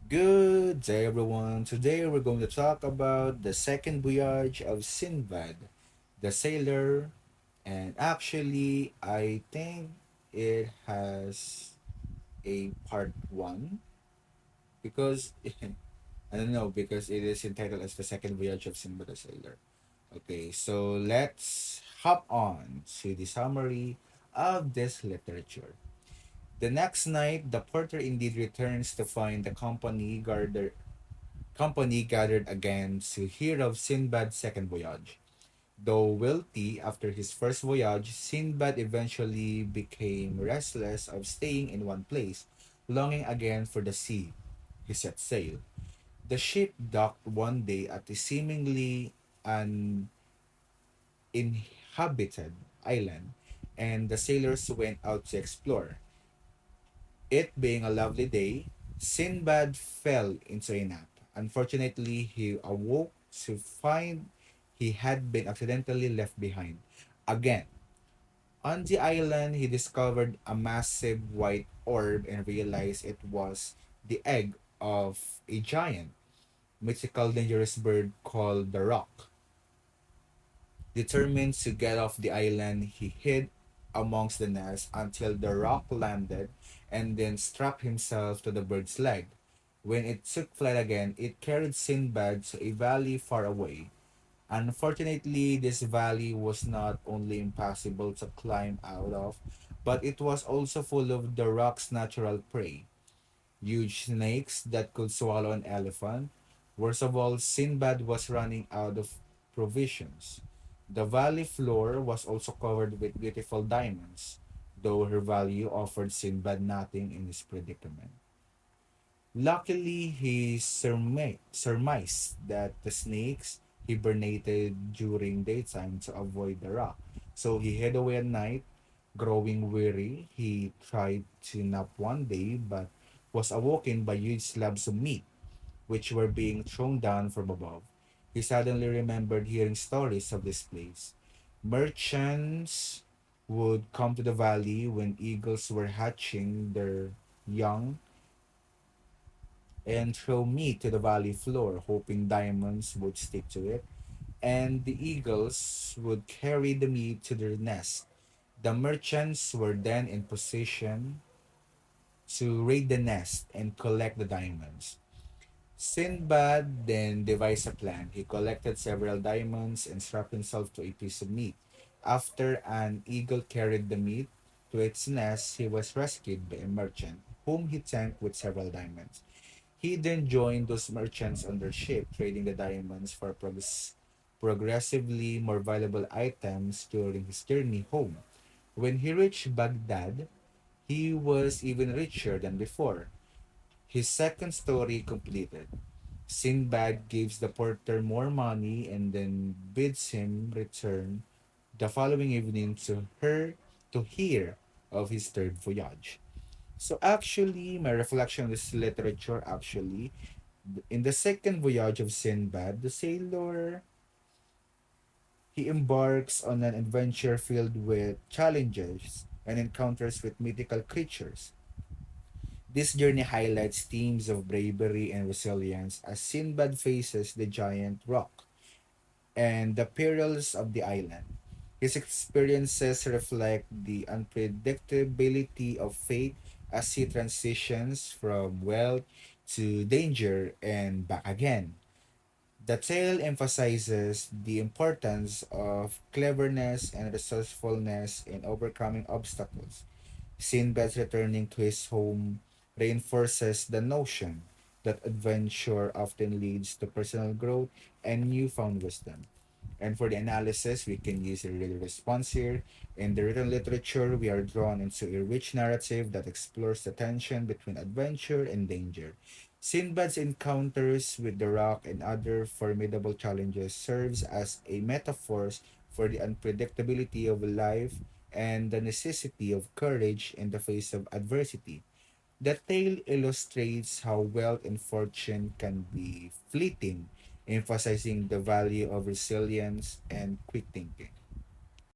Good day, everyone. Today we're going to talk about the second voyage of Sinbad, the sailor, and actually, I think it has a part one because I don't know because it is entitled as the second voyage of Sinbad the sailor. Okay, so let's hop on to the summary of this literature. The next night, the porter indeed returns to find the company gathered again to hear of Sinbad's second voyage. Though wealthy after his first voyage, Sinbad eventually became restless of staying in one place, longing again for the sea. He set sail. The ship docked one day at a seemingly uninhabited island, and the sailors went out to explore. It being a lovely day, Sinbad fell into a nap. Unfortunately, he awoke to find he had been accidentally left behind. Again, on the island, he discovered a massive white orb and realized it was the egg of a giant, mythical dangerous bird called the Roc. Determined to get off the island, he hid amongst the nest until the rock landed and then strapped himself to the bird's leg. When it took flight again, it carried Sinbad to a valley far away. Unfortunately, this valley was not only impossible to climb out of, but it was also full of the rock's natural prey. Huge snakes that could swallow an elephant. Worst of all, Sinbad was running out of provisions. The valley floor was also covered with beautiful diamonds, though her value offered Sinbad nothing in his predicament. Luckily, he surmised that the snakes hibernated during daytime to avoid the rock. So he hid away at night. Growing weary, he tried to nap one day but was awoken by huge slabs of meat which were being thrown down from above. He suddenly remembered hearing stories of this place. Merchants would come to the valley when eagles were hatching their young and throw meat to the valley floor, hoping diamonds would stick to it, and the eagles would carry the meat to their nest. The merchants were then in position to raid the nest and collect the diamonds. Sinbad then devised a plan. He collected several diamonds and strapped himself to a piece of meat. After an eagle carried the meat to its nest, he was rescued by a merchant, whom he thanked with several diamonds. He then joined those merchants on their ship, trading the diamonds for progressively more valuable items during his journey home. When he reached Baghdad, he was even richer than before. His second story completed. Sinbad gives the porter more money and then bids him return the following evening to hear of his third voyage. So actually, my reflection on this literature actually, in the second voyage of Sinbad, the sailor he embarks on an adventure filled with challenges and encounters with mythical creatures. This journey highlights themes of bravery and resilience as Sinbad faces the giant rock and the perils of the island. His experiences reflect the unpredictability of fate as he transitions from wealth to danger and back again. The tale emphasizes the importance of cleverness and resourcefulness in overcoming obstacles. Sinbad's returning to his home reinforces the notion that adventure often leads to personal growth and newfound wisdom. And for the analysis, we can use a real response here. In the written literature, we are drawn into a rich narrative that explores the tension between adventure and danger. Sinbad's encounters with the rock and other formidable challenges serves as a metaphors for the unpredictability of life and the necessity of courage in the face of adversity. The tale illustrates how wealth and fortune can be fleeting, emphasizing the value of resilience and quick thinking.